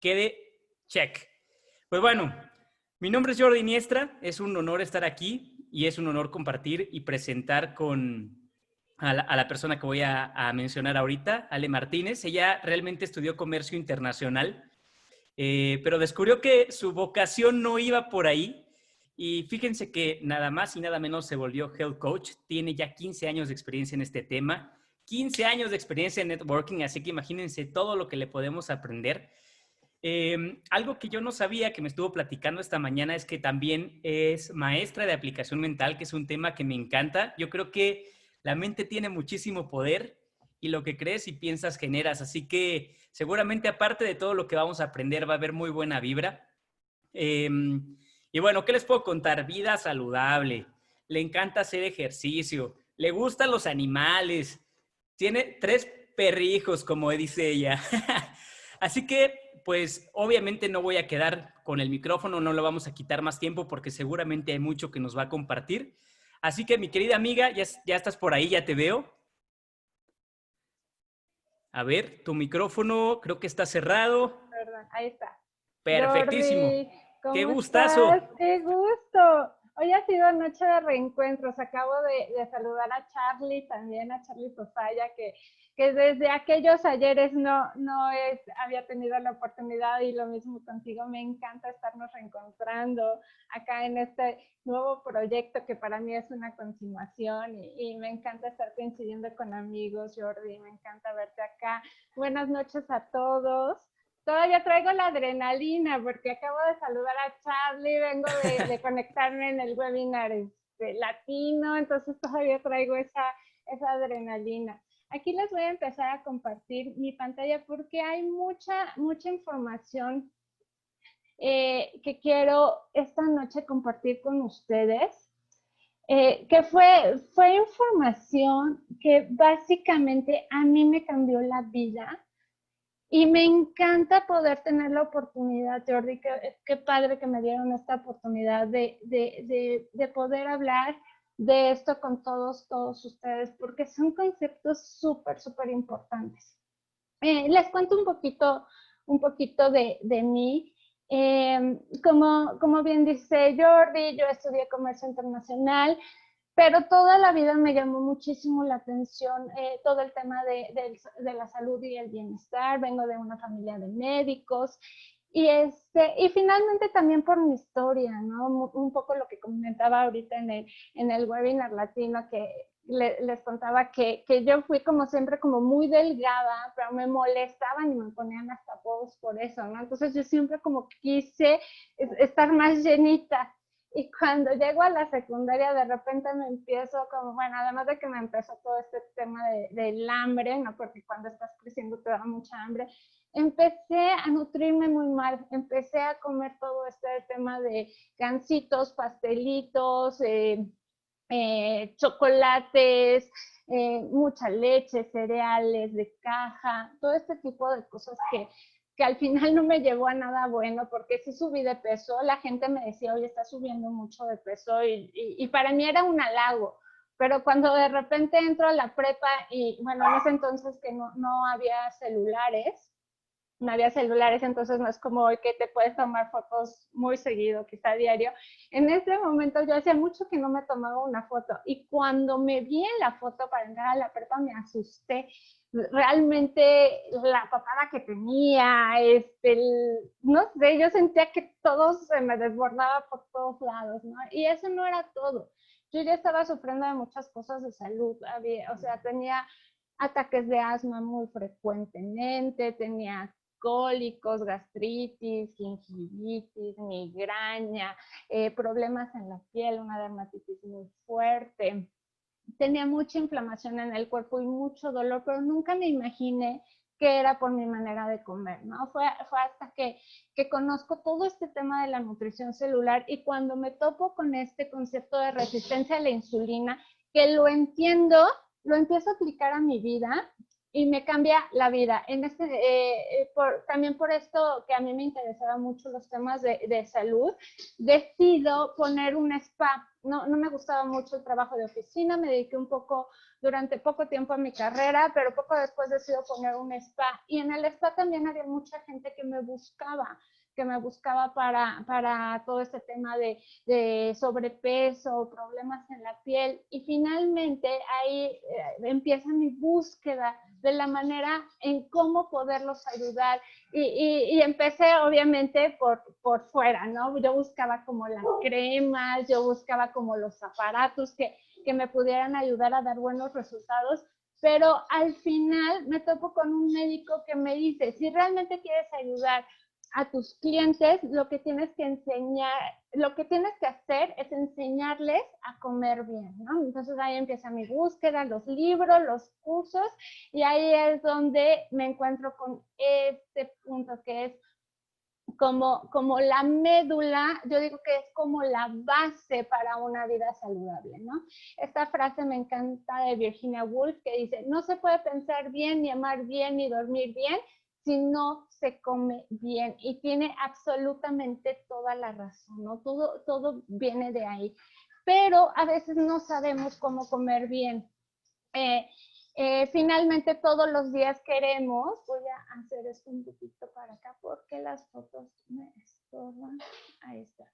quede check. Pues bueno, mi nombre es Jordi Iniestra, es un honor estar aquí y es un honor compartir y presentar a la persona que voy a mencionar ahorita, Ale Martínez. Ella realmente estudió comercio internacional, pero descubrió que su vocación no iba por ahí. Y fíjense que nada más y nada menos se volvió health coach. Tiene ya 15 años de experiencia en este tema, 15 años de experiencia en networking, así que imagínense todo lo que le podemos aprender. Algo que yo no sabía, que me estuvo platicando esta mañana, es que también es maestra de aplicación mental, que es un tema que me encanta. Yo creo que la mente tiene muchísimo poder y lo que crees y piensas generas. Así que seguramente aparte de todo lo que vamos a aprender va a haber muy buena vibra. Eh, y bueno, ¿qué les puedo contar? Vida saludable, le encanta hacer ejercicio, le gustan los animales, tiene 3 perrijos, como dice ella. Así que, pues, obviamente no voy a quedar con el micrófono, no lo vamos a quitar más tiempo porque seguramente hay mucho que nos va a compartir. Así que, mi querida amiga, ya estás por ahí, ya te veo. A ver, tu micrófono creo que está cerrado. Perdón, ahí está. Perfectísimo. Jordi, ¡Qué ¿cómo estás? gustazo! ¡Qué gusto! Hoy ha sido noche de reencuentros. Acabo de saludar a Charlie, también a Charlie Sofaya, que desde aquellos ayeres había tenido la oportunidad, y lo mismo contigo. Me encanta estarnos reencontrando acá en este nuevo proyecto que para mí es una continuación, y me encanta estar coincidiendo con amigos, Jordi. Me encanta verte acá. Buenas noches a todos. Todavía traigo la adrenalina porque acabo de saludar a Charlie, vengo de conectarme en el webinar latino, entonces todavía traigo esa adrenalina. Aquí les voy a empezar a compartir mi pantalla porque hay mucha información que quiero esta noche compartir con ustedes. Que fue información que básicamente a mí me cambió la vida. Y me encanta poder tener la oportunidad, Jordi, qué padre que me dieron esta oportunidad de poder hablar de esto con todos ustedes, porque son conceptos súper importantes. Les cuento un poquito de mí. Como bien dice Jordi, yo estudié comercio internacional, pero toda la vida me llamó muchísimo la atención todo el tema de la salud y el bienestar. Vengo de una familia de médicos y finalmente también por mi historia, ¿no? Un poco lo que comentaba ahorita en el webinar latino, que les contaba que yo fui como siempre como muy delgada, pero me molestaban y me ponían hasta apodos por eso, ¿no? Entonces yo siempre como quise estar más llenita. Y cuando llego a la secundaria, de repente me empiezo como, bueno, además de que me empezó todo este tema del hambre, ¿no? Porque cuando estás creciendo te da mucha hambre, empecé a nutrirme muy mal, empecé a comer todo este tema de gancitos, pastelitos, chocolates, mucha leche, cereales de caja, todo este tipo de cosas que al final no me llevó a nada bueno, porque sí subí de peso. La gente me decía, oye, estás subiendo mucho de peso, y para mí era un halago. Pero cuando de repente entro a la prepa, y bueno, en ese entonces que no había celulares, entonces no es como hoy que te puedes tomar fotos muy seguido, quizá a diario. En ese momento yo hacía mucho que no me tomaba una foto, y cuando me vi en la foto para entrar a la prepa me asusté. Realmente la papada que tenía, no sé, yo sentía que todo se me desbordaba por todos lados, ¿no? Y eso no era todo. Yo ya estaba sufriendo de muchas cosas de salud, o sea, tenía ataques de asma muy frecuentemente, tenía cólicos, gastritis, gingivitis, migraña, problemas en la piel, una dermatitis muy fuerte. Tenía mucha inflamación en el cuerpo y mucho dolor, pero nunca me imaginé que era por mi manera de comer, ¿no? Fue hasta que conozco todo este tema de la nutrición celular, y cuando me topo con este concepto de resistencia a la insulina, que lo entiendo, lo empiezo a aplicar a mi vida y me cambia la vida. También por esto que a mí me interesaban mucho los temas de salud, decido poner un spa no me gustaba mucho el trabajo de oficina, me dediqué durante poco tiempo a mi carrera, pero poco después decidí poner un spa. Y en el spa también había mucha gente que me buscaba para todo este tema de sobrepeso, problemas en la piel. Y finalmente ahí empieza mi búsqueda de la manera en cómo poderlos ayudar. Y empecé obviamente por fuera, ¿no? Yo buscaba como las cremas, yo buscaba como los aparatos que me pudieran ayudar a dar buenos resultados, pero al final me topo con un médico que me dice, si realmente quieres ayudar a tus clientes, lo que tienes que hacer es enseñarles a comer bien, ¿no? Entonces ahí empieza mi búsqueda, los libros, los cursos, y ahí es donde me encuentro con este punto que es como la médula, yo digo que es como la base para una vida saludable, ¿no? Esta frase me encanta de Virginia Woolf que dice, no se puede pensar bien, ni amar bien, ni dormir bien, si no se come bien. Y tiene absolutamente toda la razón, ¿no? Todo viene de ahí. Pero a veces no sabemos cómo comer bien. Finalmente todos los días queremos, voy a hacer esto un poquito para acá porque las fotos me estorban, ahí está.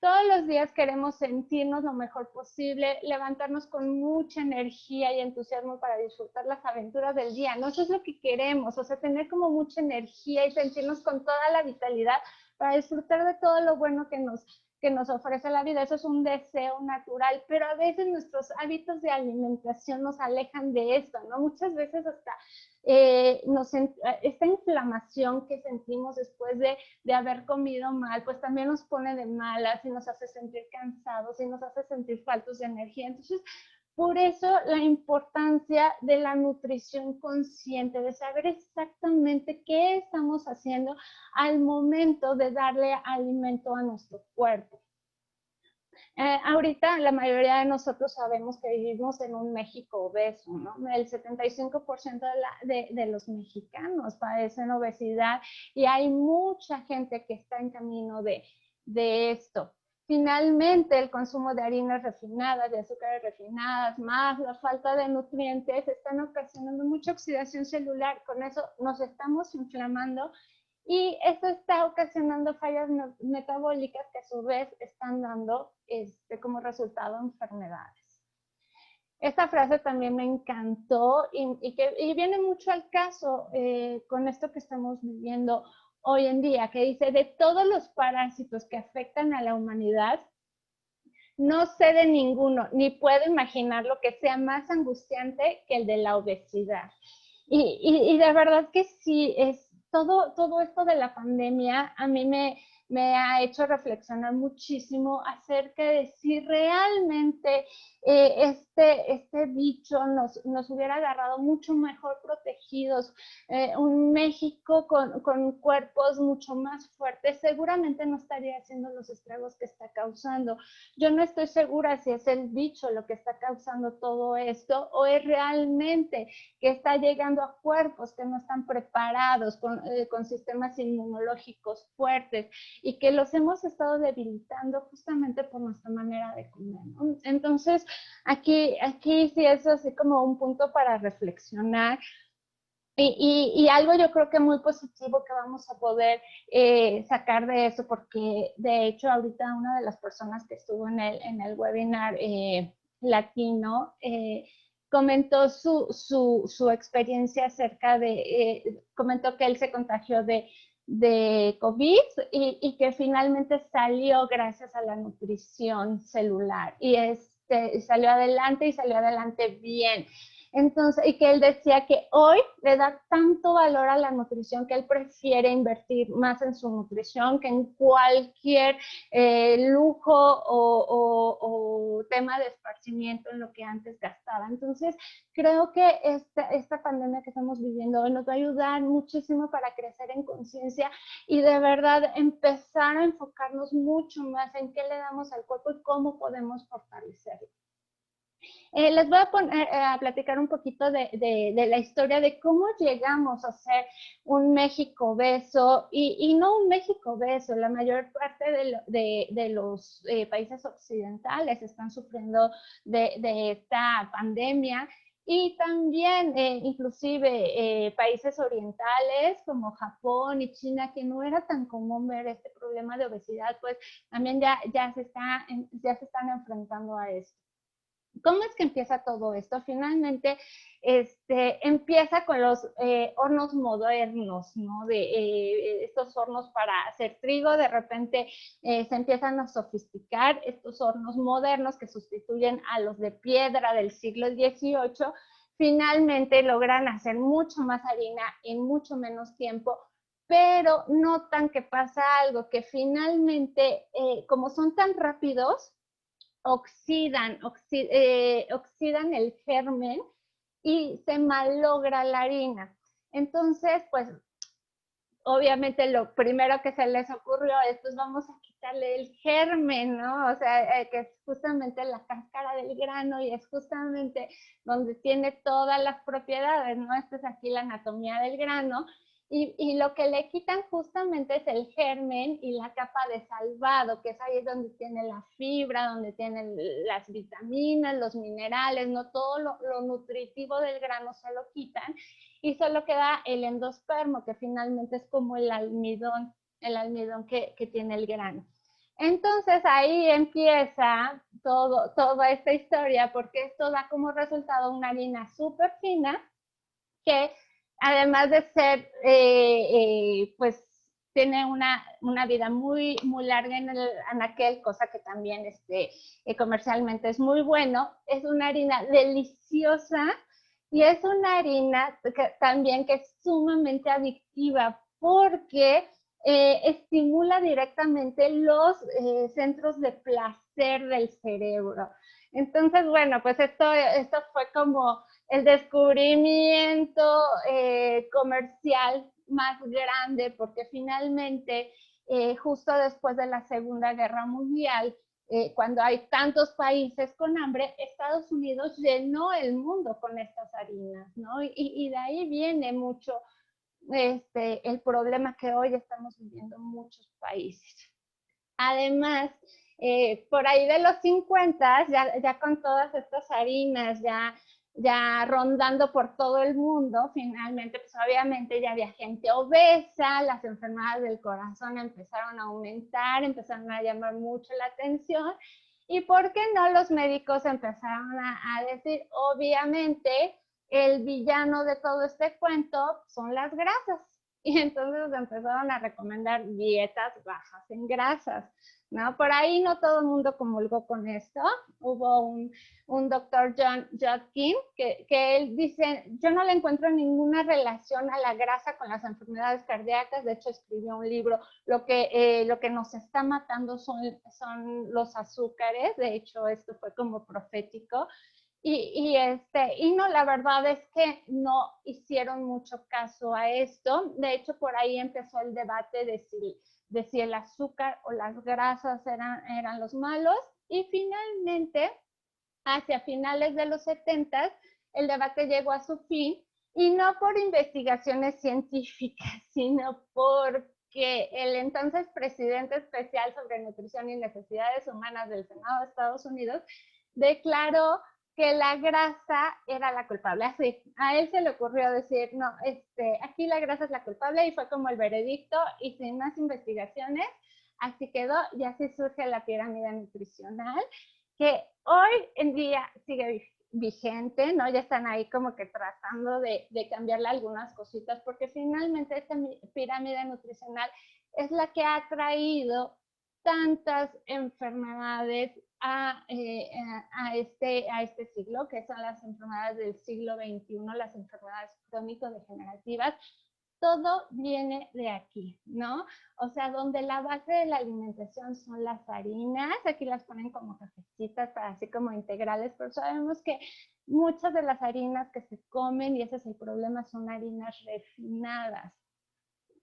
Todos los días queremos sentirnos lo mejor posible, levantarnos con mucha energía y entusiasmo para disfrutar las aventuras del día, ¿no? Eso es lo que queremos, o sea, tener como mucha energía y sentirnos con toda la vitalidad para disfrutar de todo lo bueno que nos ofrece la vida. Eso es un deseo natural, pero a veces nuestros hábitos de alimentación nos alejan de esto, ¿no? Muchas veces hasta esta inflamación que sentimos después de haber comido mal, pues también nos pone de malas y nos hace sentir cansados y nos hace sentir faltos de energía. Entonces, por eso la importancia de la nutrición consciente, de saber exactamente qué estamos haciendo al momento de darle alimento a nuestro cuerpo. Ahorita la mayoría de nosotros sabemos que vivimos en un México obeso, ¿no? El 75% de los mexicanos padecen obesidad y hay mucha gente que está en camino de esto. Finalmente, el consumo de harinas refinadas, de azúcares refinadas, más la falta de nutrientes, están ocasionando mucha oxidación celular. Con eso nos estamos inflamando y esto está ocasionando fallas metabólicas que a su vez están dando como resultado enfermedades. Esta frase también me encantó y viene mucho al caso con esto que estamos viviendo hoy en día, que dice, de todos los parásitos que afectan a la humanidad, no sé de ninguno, ni puedo imaginar lo que sea más angustiante que el de la obesidad. Y de verdad que sí, todo esto de la pandemia a mí me ha hecho reflexionar muchísimo acerca de si realmente este bicho nos hubiera agarrado mucho mejor protegidos. Un México con cuerpos mucho más fuertes seguramente no estaría haciendo los estragos que está causando. Yo no estoy segura si es el bicho lo que está causando todo esto o es realmente que está llegando a cuerpos que no están preparados con sistemas inmunológicos fuertes y que los hemos estado debilitando justamente por nuestra manera de comer, ¿no? Entonces, aquí sí es así como un punto para reflexionar. Y algo yo creo que muy positivo que vamos a poder sacar de eso, porque de hecho ahorita una de las personas que estuvo en el webinar latino comentó su experiencia acerca comentó que él se contagió de COVID y que finalmente salió gracias a la nutrición celular y salió adelante bien. Entonces, y que él decía que hoy le da tanto valor a la nutrición que él prefiere invertir más en su nutrición que en cualquier lujo o tema de esparcimiento en lo que antes gastaba. Entonces, creo que esta pandemia que estamos viviendo hoy nos va a ayudar muchísimo para crecer en conciencia y de verdad empezar a enfocarnos mucho más en qué le damos al cuerpo y cómo podemos fortalecerlo. Les voy a poner a platicar un poquito de la historia de cómo llegamos a ser un México obeso y no un México obeso. La mayor parte de los países occidentales están sufriendo de esta pandemia y también inclusive países orientales como Japón y China, que no era tan común ver este problema de obesidad, pues también ya se están enfrentando a esto. ¿Cómo es que empieza todo esto? Finalmente, empieza con los hornos modernos, ¿no? Estos hornos para hacer trigo, de repente se empiezan a sofisticar estos hornos modernos que sustituyen a los de piedra del siglo XVIII. Finalmente logran hacer mucho más harina en mucho menos tiempo, pero notan que pasa algo, que finalmente, como son tan rápidos, oxidan el germen y se malogra la harina. Entonces, pues obviamente lo primero que se les ocurrió es, pues vamos a quitarle el germen, ¿no? O sea, que es justamente la cáscara del grano y es justamente donde tiene todas las propiedades, ¿no? Esta es aquí la anatomía del grano. Y lo que le quitan justamente es el germen y la capa de salvado, que es ahí donde tiene la fibra, donde tienen las vitaminas, los minerales, ¿no? Todo lo nutritivo del grano se lo quitan y solo queda el endospermo, que finalmente es como el almidón que tiene el grano. Entonces ahí empieza toda esta historia, porque esto da como resultado una harina súper fina que además de ser, pues tiene una vida muy, muy larga en el anaquel, cosa que también comercialmente es muy bueno. Es una harina deliciosa y es una harina también que es sumamente adictiva porque estimula directamente los centros de placer del cerebro. Entonces, bueno, pues esto fue como el descubrimiento comercial más grande, porque finalmente, justo después de la Segunda Guerra Mundial, cuando hay tantos países con hambre, Estados Unidos llenó el mundo con estas harinas, ¿no? Y de ahí viene mucho el problema que hoy estamos viviendo en muchos países. Además, por ahí de los 50, ya con todas estas harinas, ya rondando por todo el mundo, finalmente, pues obviamente ya había gente obesa, las enfermedades del corazón empezaron a aumentar, empezaron a llamar mucho la atención. ¿Y por qué no? Los médicos empezaron a decir, obviamente, el villano de todo este cuento son las grasas. Y entonces empezaron a recomendar dietas bajas en grasas, ¿no? Por ahí no todo el mundo comulgó con esto. Hubo un doctor John Jotkin que él dice, yo no le encuentro ninguna relación a la grasa con las enfermedades cardíacas. De hecho, escribió un libro, lo que nos está matando son los azúcares. De hecho, esto fue como profético. Y no, la verdad es que no hicieron mucho caso a esto. De hecho, por ahí empezó el debate de si el azúcar o las grasas eran los malos. Y finalmente, hacia finales de los 70, el debate llegó a su fin, y no por investigaciones científicas, sino porque el entonces presidente especial sobre nutrición y necesidades humanas del Senado de Estados Unidos declaró que la grasa era la culpable. Así, a él se le ocurrió decir, no, aquí la grasa es la culpable, y fue como el veredicto, y sin más investigaciones, así quedó, y así surge la pirámide nutricional, que hoy en día sigue vigente, ¿no? Ya están ahí como que tratando de cambiarle algunas cositas, porque finalmente esta pirámide nutricional es la que ha traído tantas enfermedades a este siglo, que son las enfermedades del siglo XXI, las enfermedades crónico-degenerativas. Todo viene de aquí, ¿no? O sea, donde la base de la alimentación son las harinas, aquí las ponen como cafecitas, para así como integrales, pero sabemos que muchas de las harinas que se comen, y ese es el problema, son harinas refinadas.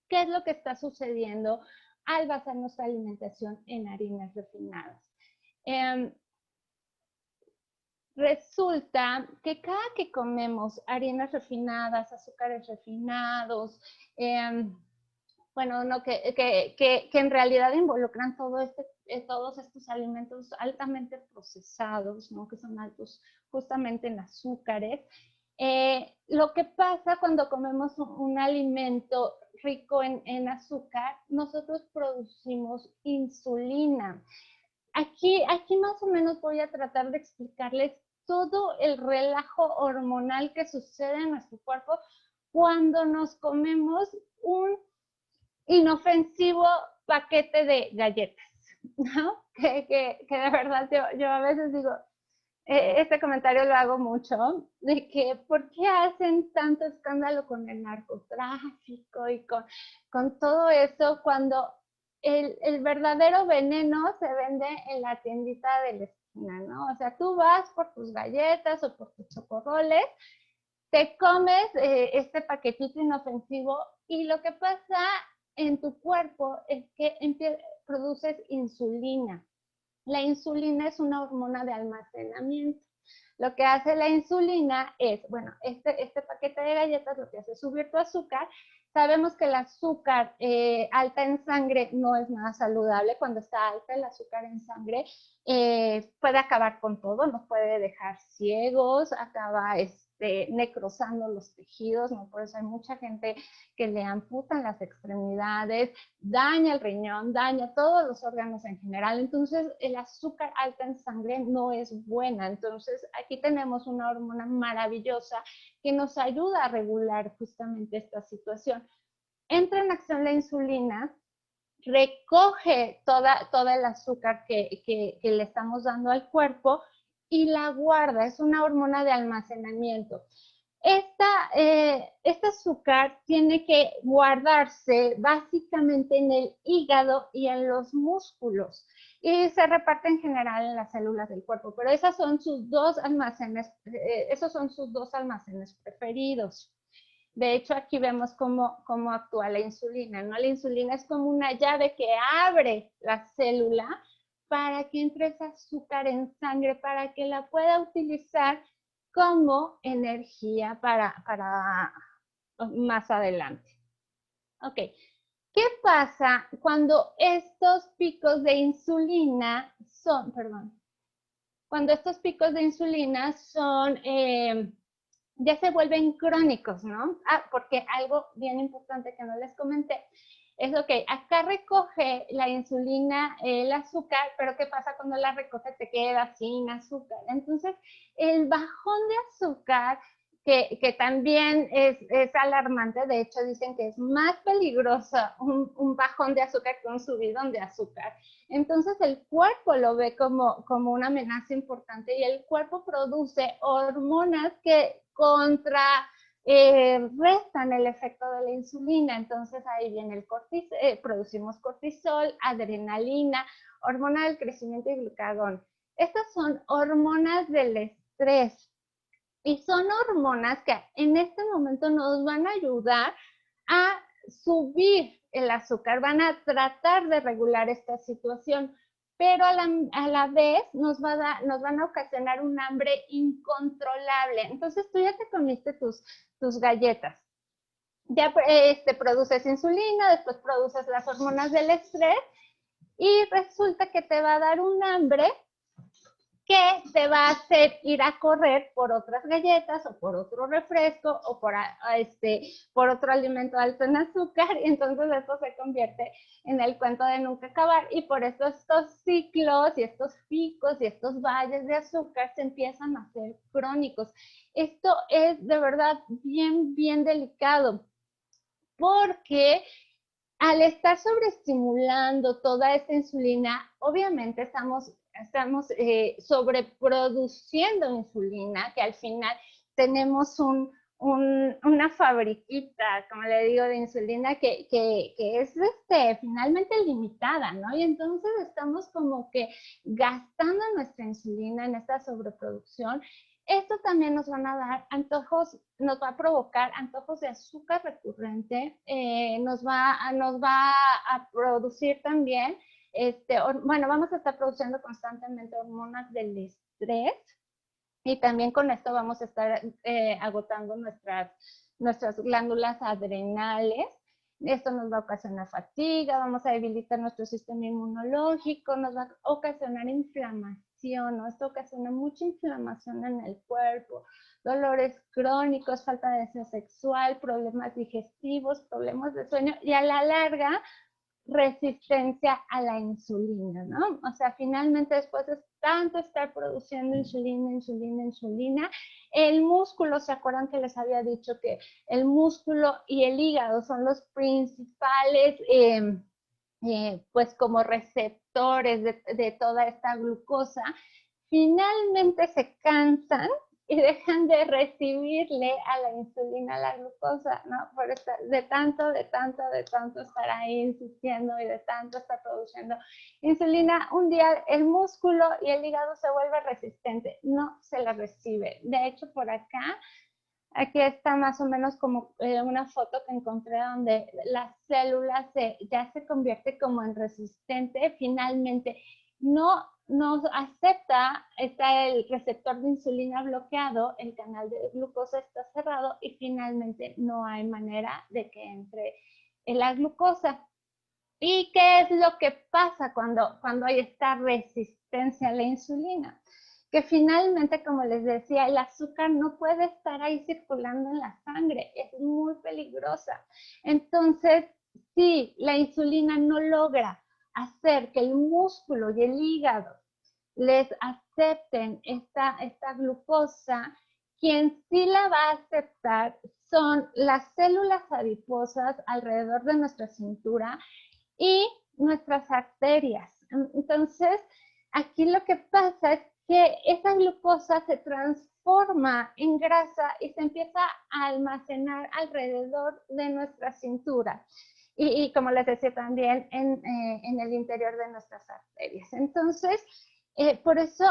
¿Qué es lo que está sucediendo al basar nuestra alimentación en harinas refinadas? resulta que cada que comemos harinas refinadas, azúcares refinados, bueno, no, que en realidad involucran todos estos alimentos altamente procesados, ¿no? Que son altos justamente en azúcares. Lo que pasa cuando comemos un alimento rico en azúcar, nosotros producimos insulina. Aquí más o menos voy a tratar de explicarles todo el relajo hormonal que sucede en nuestro cuerpo cuando nos comemos un inofensivo paquete de galletas, ¿no? Que de verdad yo a veces digo, este comentario lo hago mucho, de que ¿por qué hacen tanto escándalo con el narcotráfico y con todo eso cuando el verdadero veneno se vende en la tiendita de la esquina, ¿no? O sea, tú vas por tus galletas o por tus chocorroles, te comes este paquetito inofensivo y lo que pasa en tu cuerpo es que produces insulina. La insulina es una hormona de almacenamiento. Lo que hace la insulina es, bueno, este paquete de galletas lo que hace es subir tu azúcar. Sabemos que el azúcar alta en sangre no es nada saludable. Cuando está alta el azúcar en sangre, puede acabar con todo, nos puede dejar ciegos, acaba necrosando los tejidos, ¿no? Por eso hay mucha gente que le amputan las extremidades, daña el riñón, daña todos los órganos en general. Entonces, el azúcar alta en sangre no es buena. Entonces, aquí tenemos una hormona maravillosa que nos ayuda a regular justamente esta situación. Entra en acción la insulina, recoge todo el azúcar que le estamos dando al cuerpo y la guarda, es una hormona de almacenamiento. Este azúcar tiene que guardarse básicamente en el hígado y en los músculos y se reparte en general en las células del cuerpo, pero esos son sus dos almacenes preferidos. De hecho, aquí vemos cómo actúa la insulina, ¿no? La insulina es como una llave que abre la célula para que entre ese azúcar en sangre, para que la pueda utilizar como energía para más adelante. Ok, ¿qué pasa cuando estos picos de insulina cuando estos picos de insulina ya se vuelven crónicos, ¿no? Porque algo bien importante que no les comenté es, ok, acá recoge la insulina el azúcar, pero ¿qué pasa cuando la recoge? Te queda sin azúcar. Entonces, el bajón de azúcar, que también es alarmante, de hecho dicen que es más peligroso un bajón de azúcar que un subidón de azúcar. Entonces el cuerpo lo ve como una amenaza importante y el cuerpo produce hormonas que restan el efecto de la insulina. Entonces ahí viene el cortisol, producimos cortisol, adrenalina, hormona del crecimiento y glucagón. Estas son hormonas del estrés y son hormonas que en este momento nos van a ayudar a subir el azúcar, van a tratar de regular esta situación, pero a la vez nos van a ocasionar un hambre incontrolable. Entonces tú ya te comiste tus galletas, ya produces insulina, después produces las hormonas del estrés y resulta que te va a dar un hambre que te va a hacer ir a correr por otras galletas o por otro refresco o por otro alimento alto en azúcar, y entonces esto se convierte en el cuento de nunca acabar, y por eso estos ciclos y estos picos y estos valles de azúcar se empiezan a hacer crónicos. Esto es de verdad bien, bien delicado, porque al estar sobreestimulando toda esta insulina, obviamente estamos sobreproduciendo insulina, que al final tenemos una fabriquita, como le digo, de insulina que es finalmente limitada, ¿no? Y entonces estamos como que gastando nuestra insulina en esta sobreproducción. Esto también nos van a dar antojos, nos va a provocar antojos de azúcar recurrente, nos va a producir también, bueno, vamos a estar produciendo constantemente hormonas del estrés, Y también con esto vamos a estar agotando nuestras glándulas adrenales. Esto nos va a ocasionar fatiga, vamos a debilitar nuestro sistema inmunológico, nos va a ocasionar inflamación, ¿no? Esto ocasiona mucha inflamación en el cuerpo, dolores crónicos, falta de deseo sexual, problemas digestivos, problemas de sueño y a la larga resistencia a la insulina, ¿no? O sea, finalmente después de tanto estar produciendo insulina, el músculo, ¿se acuerdan que les había dicho que el músculo y el hígado son los principales, pues como receptores de toda esta glucosa? Finalmente se cansan y dejan de recibirle a la insulina, a la glucosa, ¿no? Por estar, de tanto estar ahí insistiendo y de tanto estar produciendo insulina, un día el músculo y el hígado se vuelve resistente, no se la recibe. De hecho, por acá, aquí está más o menos como una foto que encontré donde las células ya se convierte como en resistente, finalmente no acepta, está el receptor de insulina bloqueado, el canal de glucosa está cerrado y finalmente no hay manera de que entre la glucosa. ¿Y qué es lo que pasa cuando hay esta resistencia a la insulina? Que finalmente, como les decía, el azúcar no puede estar ahí circulando en la sangre, es muy peligrosa. Entonces, si la insulina no logra hacer que el músculo y el hígado les acepten esta glucosa, quien sí la va a aceptar son las células adiposas alrededor de nuestra cintura y nuestras arterias. Entonces, aquí lo que pasa es que esa glucosa se transforma en grasa y se empieza a almacenar alrededor de nuestra cintura. Y como les decía también, en el interior de nuestras arterias. Entonces, por eso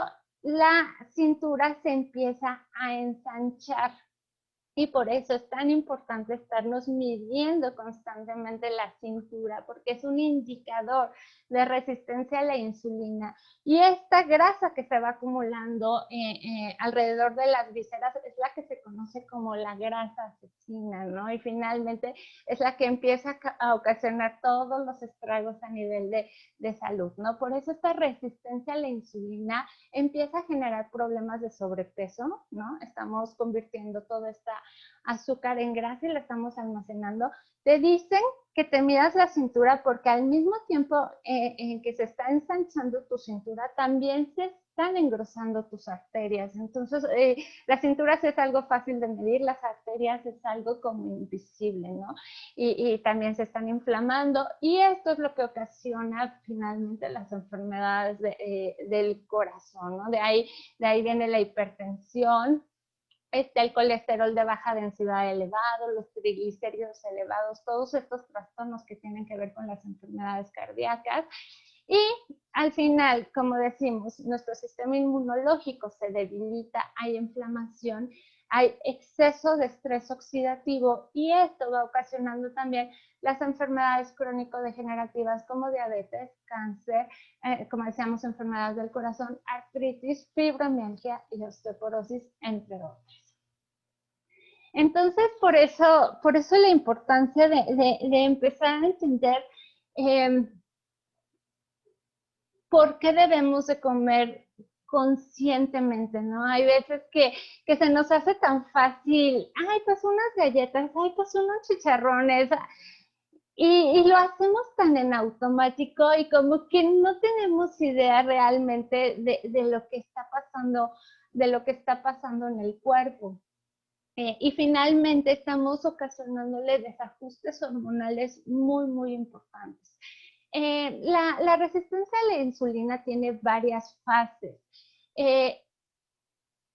la cintura se empieza a ensanchar. Y por eso es tan importante estarnos midiendo constantemente la cintura, porque es un indicador de resistencia a la insulina. Y esta grasa que se va acumulando alrededor de las vísceras es la que se conoce como la grasa asesina, ¿no? Y finalmente es la que empieza a ocasionar todos los estragos a nivel de salud, ¿no? Por eso esta resistencia a la insulina empieza a generar problemas de sobrepeso, ¿no? Estamos convirtiendo toda esta azúcar en grasa y la estamos almacenando. Te dicen que te midas la cintura porque al mismo tiempo en que se está ensanchando tu cintura, también se están engrosando tus arterias. Entonces, la cintura sí es algo fácil de medir, las arterias es algo como invisible, ¿no? Y también se están inflamando y esto es lo que ocasiona finalmente las enfermedades del corazón, ¿no? De ahí viene la hipertensión, el colesterol de baja densidad elevado, los triglicéridos elevados, todos estos trastornos que tienen que ver con las enfermedades cardíacas. Y al final, como decimos, nuestro sistema inmunológico se debilita, hay inflamación, hay exceso de estrés oxidativo y esto va ocasionando también las enfermedades crónico-degenerativas como diabetes, cáncer, como decíamos, enfermedades del corazón, artritis, fibromialgia y osteoporosis, entre otras. Entonces, por eso la importancia de empezar a entender por qué debemos de comer conscientemente, ¿no? Hay veces que se nos hace tan fácil, ay, pues unas galletas, ay, pues unos chicharrones, y lo hacemos tan en automático y como que no tenemos idea realmente de lo que está pasando en el cuerpo. Y finalmente estamos ocasionándole desajustes hormonales muy, muy importantes. La resistencia a la insulina tiene varias fases.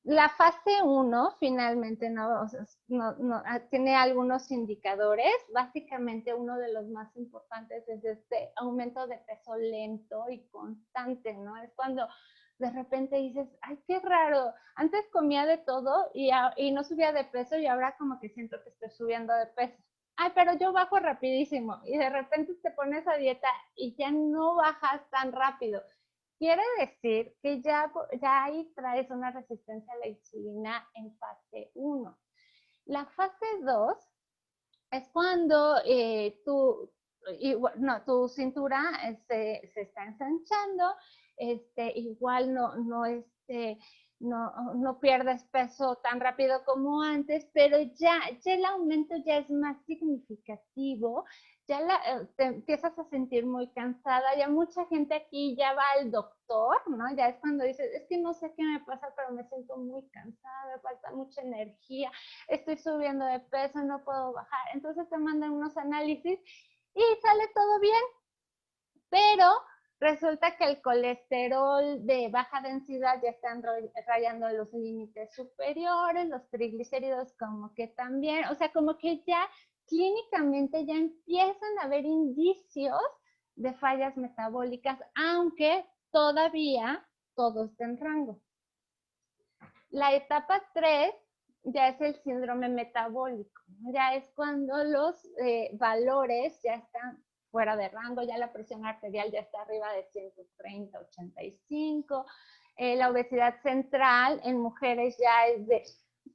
La fase 1 finalmente tiene algunos indicadores. Básicamente uno de los más importantes es este aumento de peso lento y constante, ¿no? Es cuando de repente dices, ay, qué raro, antes comía de todo y no subía de peso y ahora como que siento que estoy subiendo de peso. Ay, pero yo bajo rapidísimo y de repente te pones a dieta y ya no bajas tan rápido. Quiere decir que ya ahí traes una resistencia a la insulina en fase 1. La fase 2 es cuando tu cintura se está ensanchando, igual no pierdes peso tan rápido como antes, pero ya el aumento ya es más significativo, ya te empiezas a sentir muy cansada, ya mucha gente aquí ya va al doctor, ¿no? Ya es cuando dices, es que no sé qué me pasa, pero me siento muy cansada, me falta mucha energía, estoy subiendo de peso, no puedo bajar. Entonces te mandan unos análisis y sale todo bien, pero resulta que el colesterol de baja densidad ya están rayando los límites superiores, los triglicéridos como que también, o sea, como que ya clínicamente ya empiezan a haber indicios de fallas metabólicas, aunque todavía todo está en rango. La etapa 3 ya es el síndrome metabólico, ¿no? Ya es cuando los valores ya están fuera de rango, ya la presión arterial ya está arriba de 130, 85, la obesidad central en mujeres ya es de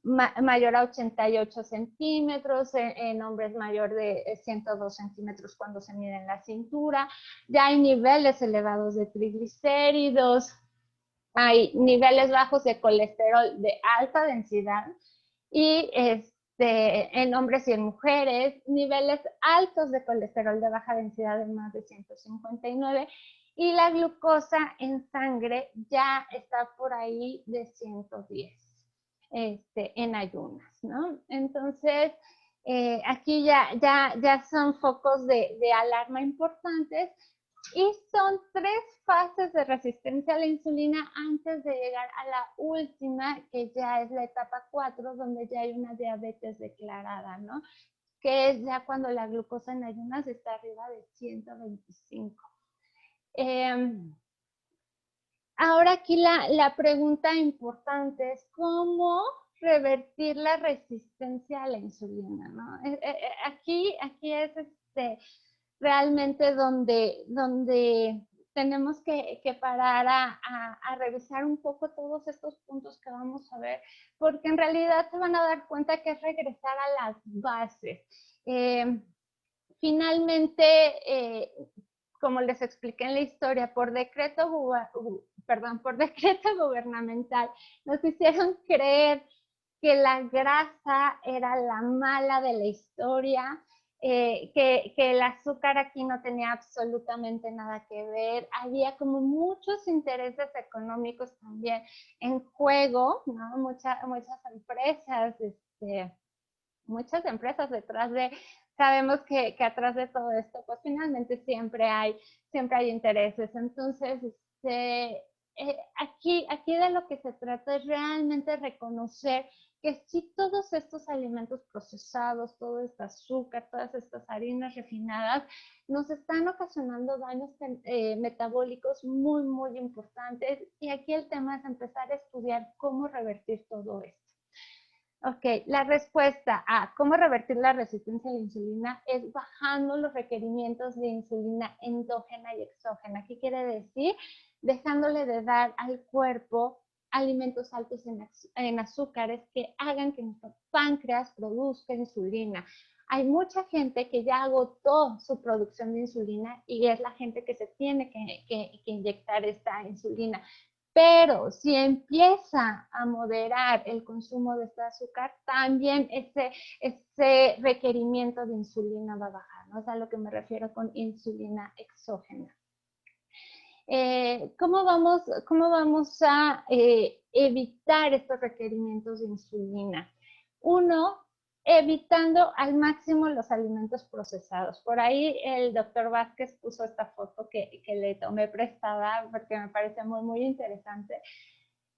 mayor a 88 centímetros, en hombres mayor de 102 centímetros cuando se mide en la cintura, ya hay niveles elevados de triglicéridos, hay niveles bajos de colesterol de alta densidad y en hombres y en mujeres, niveles altos de colesterol de baja densidad de más de 159 y la glucosa en sangre ya está por ahí de 110 en ayunas, ¿no? Entonces, aquí ya son focos de alarma importantes y son 3 fases de resistencia a la insulina antes de llegar a la última, que ya es la etapa 4, donde ya hay una diabetes declarada, ¿no? Que es ya cuando la glucosa en ayunas está arriba de 125. Ahora aquí la pregunta importante es ¿cómo revertir la resistencia a la insulina, ¿no? Aquí es realmente donde tenemos que parar a revisar un poco todos estos puntos que vamos a ver, porque en realidad se van a dar cuenta que es regresar a las bases. Finalmente, como les expliqué en la historia, por decreto gubernamental, nos hicieron creer que la grasa era la mala de la historia, que el azúcar aquí no tenía absolutamente nada que ver. Había como muchos intereses económicos también en juego, ¿no? Muchas empresas detrás sabemos que atrás de todo esto, pues finalmente siempre hay intereses. Entonces, aquí de lo que se trata es realmente reconocer que si todos estos alimentos procesados, todo este azúcar, todas estas harinas refinadas, nos están ocasionando daños metabólicos muy, muy importantes. Y aquí el tema es empezar a estudiar cómo revertir todo esto. Ok, la respuesta a cómo revertir la resistencia a la insulina es bajando los requerimientos de insulina endógena y exógena. ¿Qué quiere decir? Dejándole de dar al cuerpo alimentos altos en azúcares que hagan que nuestro páncreas produzca insulina. Hay mucha gente que ya agotó su producción de insulina y es la gente que se tiene que inyectar esta insulina. Pero si empieza a moderar el consumo de este azúcar, también ese requerimiento de insulina va a bajar, ¿no? Es a lo que me refiero con insulina exógena. ¿Cómo vamos a evitar estos requerimientos de insulina? Uno, evitando al máximo los alimentos procesados. Por ahí el doctor Vázquez puso esta foto que le tomé prestada porque me parece muy, muy interesante,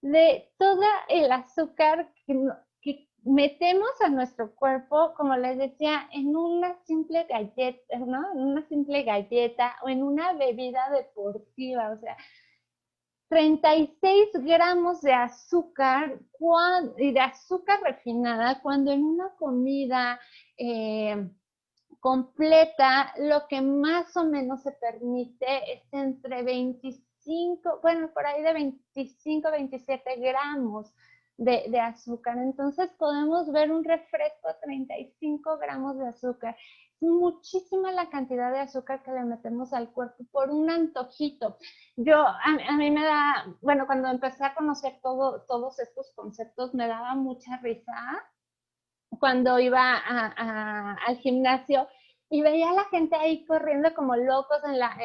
de todo el azúcar que metemos a nuestro cuerpo, como les decía, en una simple galleta, ¿no? En una simple galleta o en una bebida deportiva, o sea, 36 gramos de azúcar y de azúcar refinada cuando en una comida completa lo que más o menos se permite es entre 25 25, bueno, por ahí de 25, 27 gramos de azúcar. Entonces podemos ver un refresco 35 gramos de azúcar. Es muchísima la cantidad de azúcar que le metemos al cuerpo por un antojito. A mí me da, bueno, cuando empecé a conocer todos estos conceptos, me daba mucha risa cuando iba al gimnasio y veía a la gente ahí corriendo como locos en la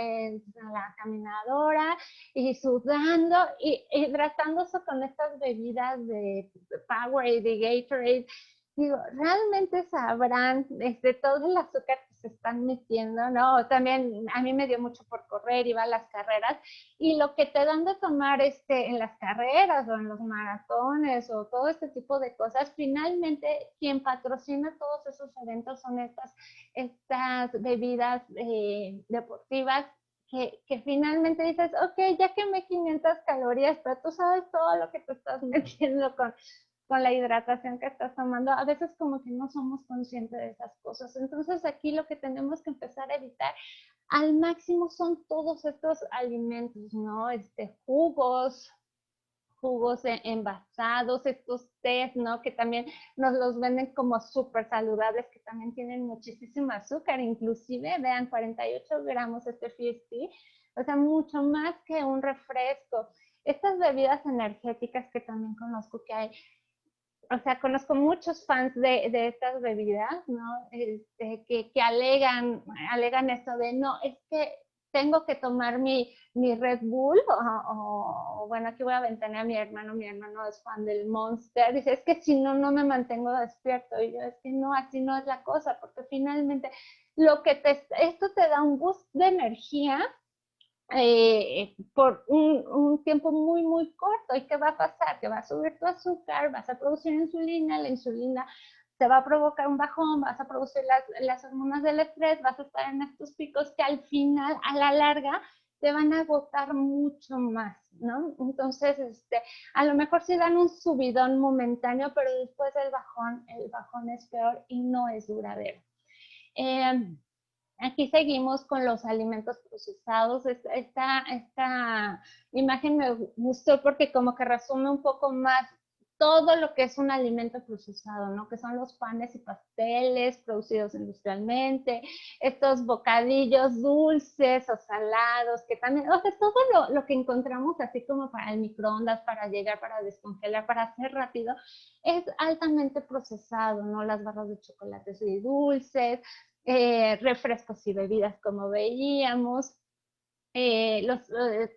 caminadora y sudando y hidratándose con estas bebidas de Powerade, de Gatorade. Digo, ¿realmente sabrán todo el azúcar que se están metiendo? ¿No? También a mí me dio mucho por correr, iba a las carreras y lo que te dan de tomar en las carreras o en los maratones o todo este tipo de cosas, finalmente quien patrocina todos esos eventos son estas bebidas deportivas que finalmente dices, ok, ya quemé 500 calorías, pero tú sabes todo lo que te estás metiendo con la hidratación que estás tomando, a veces como que no somos conscientes de esas cosas. Entonces aquí lo que tenemos que empezar a evitar al máximo son todos estos alimentos, ¿no? Jugos envasados, estos tés, ¿no? Que también nos los venden como súper saludables, que también tienen muchísimo azúcar, inclusive, vean, 48 gramos este Fierce Tea, o sea, mucho más que un refresco. Estas bebidas energéticas que también conozco que hay, o sea, conozco muchos fans de estas bebidas, ¿no? Que alegan esto de, no, es que tengo que tomar mi Red Bull, bueno, aquí voy a ventanear a mi hermano es fan del Monster, dice, es que si no, no me mantengo despierto, y yo, es que no, así no es la cosa, porque finalmente esto te da un boost de energía, por un tiempo muy, muy corto. ¿Y qué va a pasar? Que va a subir tu azúcar, vas a producir insulina, la insulina te va a provocar un bajón, vas a producir las hormonas del estrés, vas a estar en estos picos que al final, a la larga, te van a agotar mucho más, ¿no? Entonces, a lo mejor sí dan un subidón momentáneo, pero después el bajón es peor y no es duradero. Aquí seguimos con los alimentos procesados. Esta imagen me gustó porque como que resume un poco más todo lo que es un alimento procesado, ¿no? Que son los panes y pasteles producidos industrialmente, estos bocadillos dulces o salados, que también, o sea, todo lo que encontramos así como para el microondas, para llegar, para descongelar, para hacer rápido, es altamente procesado, ¿no? Las barras de chocolates y dulces, refrescos y bebidas como veíamos,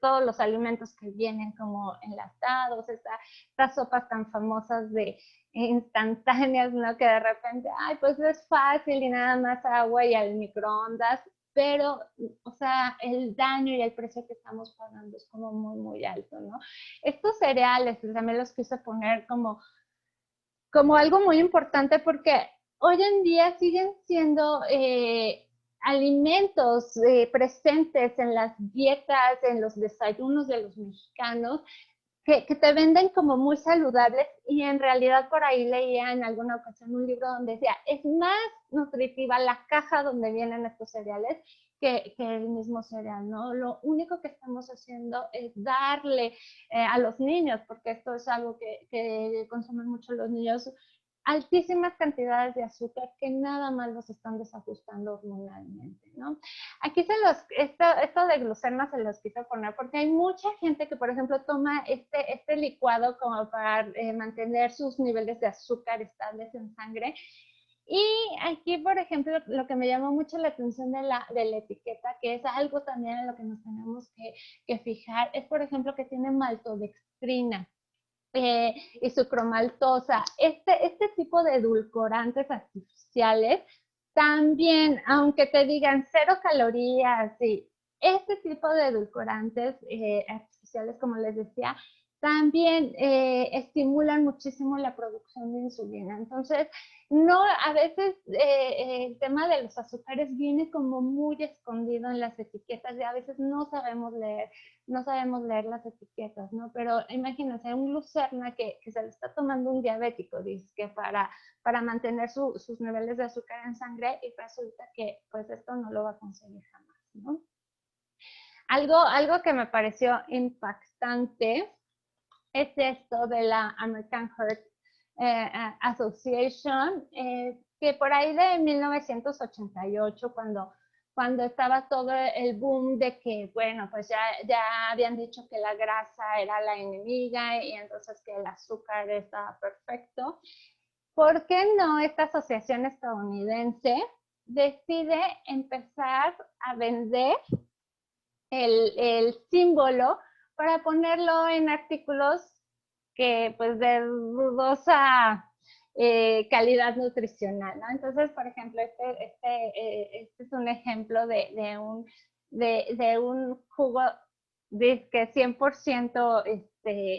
todos los alimentos que vienen como enlatados, estas sopas tan famosas de instantáneas, ¿no? Que de repente, ay, pues es fácil y nada más agua y al microondas, pero, o sea, el daño y el precio que estamos pagando es como muy, muy alto, ¿no? Estos cereales también los quise poner como algo muy importante porque hoy en día siguen siendo alimentos presentes en las dietas, en los desayunos de los mexicanos, que te venden como muy saludables y en realidad por ahí leía en alguna ocasión un libro donde decía, es más nutritiva la caja donde vienen estos cereales que el mismo cereal, ¿no? Lo único que estamos haciendo es darle a los niños, porque esto es algo que consumen mucho los niños, altísimas cantidades de azúcar que nada más los están desajustando hormonalmente, ¿no? Aquí esto de glucema se los quise poner porque hay mucha gente que, por ejemplo, toma este licuado como para mantener sus niveles de azúcar estables en sangre. Y aquí, por ejemplo, lo que me llamó mucho la atención de la etiqueta, que es algo también en lo que nos tenemos que fijar, es, por ejemplo, que tiene maltodextrina. Y sucromaltosa, este tipo de edulcorantes artificiales, también, aunque te digan 0 calorías, sí, este tipo de edulcorantes artificiales, como les decía, también estimulan muchísimo la producción de insulina. Entonces, no, a veces el tema de los azúcares viene como muy escondido en las etiquetas y a veces no sabemos leer las etiquetas, ¿no? Pero imagínense, un Lucerna que se lo está tomando un diabético, dice que para mantener sus niveles de azúcar en sangre y resulta que pues esto no lo va a conseguir jamás, ¿no? Algo que me pareció impactante es esto de la American Heart Association, que por ahí de 1988, cuando estaba todo el boom de que, bueno, pues ya habían dicho que la grasa era la enemiga y entonces que el azúcar estaba perfecto. ¿Por qué no esta asociación estadounidense decide empezar a vender el símbolo para ponerlo en artículos que pues de dudosa calidad nutricional, ¿no? Entonces, por ejemplo, este es un ejemplo de un jugo que 100%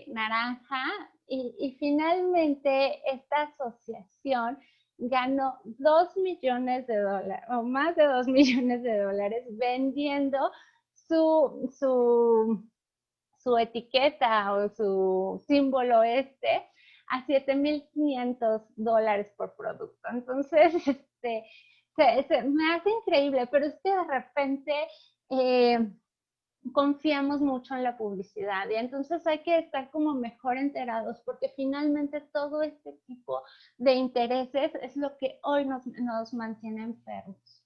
naranja y finalmente esta asociación ganó 2 millones de dólares o más de 2 millones de dólares vendiendo su etiqueta o su símbolo a $7,500 por producto. Entonces, me hace increíble, pero es que de repente confiamos mucho en la publicidad y entonces hay que estar como mejor enterados porque finalmente todo este tipo de intereses es lo que hoy nos mantiene enfermos,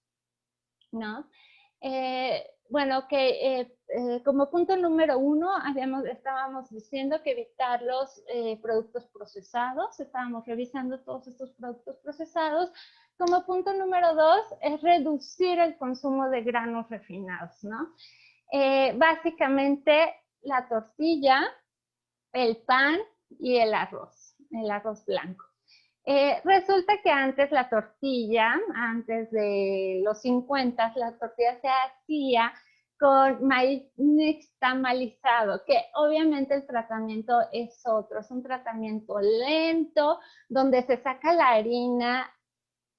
¿no? Bueno, como punto número 1 estábamos diciendo que evitar los productos procesados, estábamos revisando todos estos productos procesados. Como punto número 2 es reducir el consumo de granos refinados, ¿no? Básicamente la tortilla, el pan y el arroz blanco. Resulta que antes la tortilla, antes de los 50, la tortilla se hacía con maíz nixtamalizado, que obviamente el tratamiento es otro, es un tratamiento lento, donde se saca la harina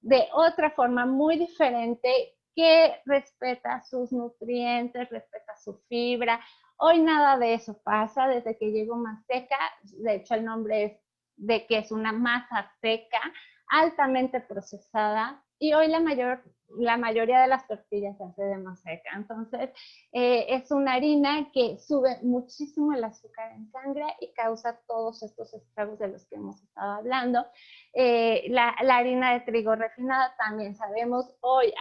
de otra forma muy diferente, que respeta sus nutrientes, respeta su fibra. Hoy nada de eso pasa, desde que llegó Maseca, de hecho el nombre es de que es una masa seca, altamente procesada, y hoy la mayoría de las tortillas se hace de Maseca. Entonces, es una harina que sube muchísimo el azúcar en sangre y causa todos estos estragos de los que hemos estado hablando. La harina de trigo refinada también sabemos, hoy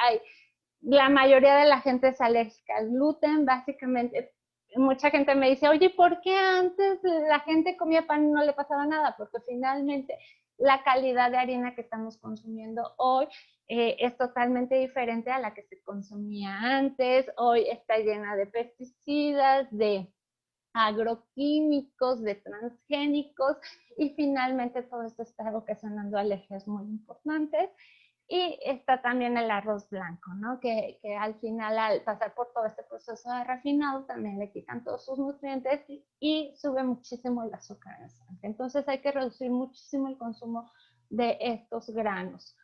la mayoría de la gente es alérgica al gluten, básicamente. Mucha gente me dice, oye, ¿por qué antes la gente comía pan y no le pasaba nada? Porque finalmente la calidad de harina que estamos consumiendo hoy es totalmente diferente a la que se consumía antes. Hoy está llena de pesticidas, de agroquímicos, de transgénicos, y finalmente todo esto está ocasionando alergias muy importantes. Y está también el arroz blanco, ¿no? Que al final, al pasar por todo este proceso de refinado, también le quitan todos sus nutrientes y sube muchísimo el azúcar en sangre. Entonces hay que reducir muchísimo el consumo de estos granos.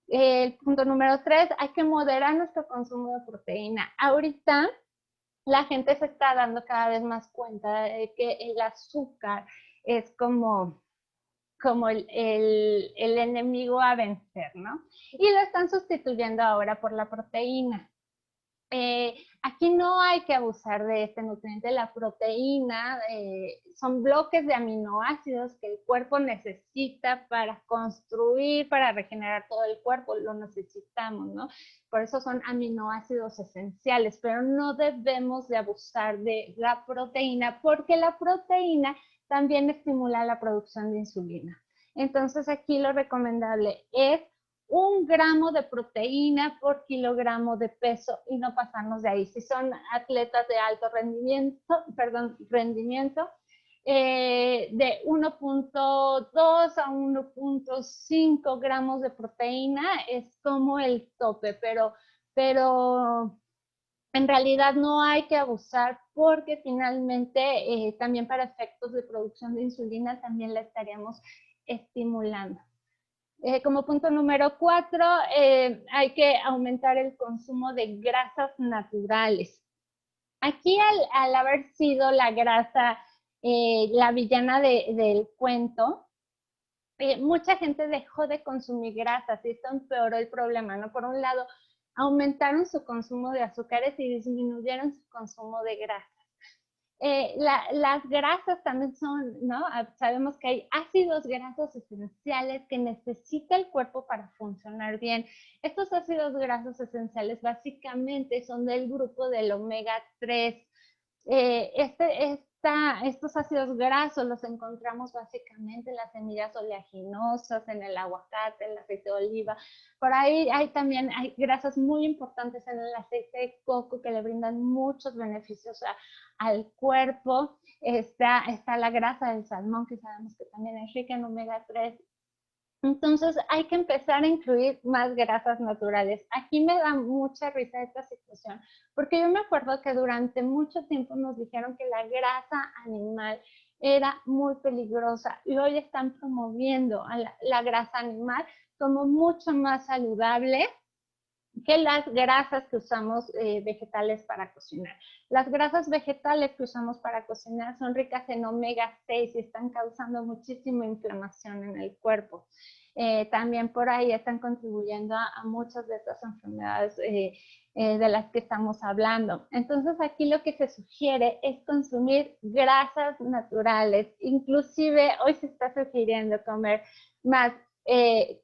El punto número 3, hay que moderar nuestro consumo de proteína. Ahorita la gente se está dando cada vez más cuenta de que el azúcar es como el enemigo a vencer, ¿no? Y lo están sustituyendo ahora por la proteína. Aquí no hay que abusar de este nutriente. La proteína son bloques de aminoácidos que el cuerpo necesita para construir, para regenerar todo el cuerpo, lo necesitamos, ¿no? Por eso son aminoácidos esenciales, pero no debemos de abusar de la proteína, porque la proteína también estimula la producción de insulina. Entonces aquí lo recomendable es 1 gramo de proteína por kilogramo de peso y no pasarnos de ahí. Si son atletas de alto rendimiento, de 1.2 a 1.5 gramos de proteína es como el tope, pero en realidad no hay que abusar porque finalmente también para efectos de producción de insulina también la estaríamos estimulando. Como punto número 4, hay que aumentar el consumo de grasas naturales. Aquí al haber sido la grasa la villana del cuento, mucha gente dejó de consumir grasas y esto empeoró el problema, ¿no? Por un lado, aumentaron su consumo de azúcares y disminuyeron su consumo de grasas. Las grasas también son, ¿no? Sabemos que hay ácidos grasos esenciales que necesita el cuerpo para funcionar bien. Estos ácidos grasos esenciales básicamente son del grupo del omega 3. Estos ácidos grasos los encontramos básicamente en las semillas oleaginosas, en el aguacate, en el aceite de oliva. Por ahí hay grasas muy importantes en el aceite de coco que le brindan muchos beneficios al cuerpo. Está la grasa del salmón, que sabemos que también es rica en omega 3. Entonces hay que empezar a incluir más grasas naturales. Aquí me da mucha risa esta situación, porque yo me acuerdo que durante mucho tiempo nos dijeron que la grasa animal era muy peligrosa y hoy están promoviendo a la grasa animal como mucho más saludable que las grasas que usamos vegetales para cocinar. Las grasas vegetales que usamos para cocinar son ricas en omega 6 y están causando muchísima inflamación en el cuerpo. También por ahí están contribuyendo a muchas de estas enfermedades de las que estamos hablando. Entonces aquí lo que se sugiere es consumir grasas naturales. Inclusive hoy se está sugiriendo comer más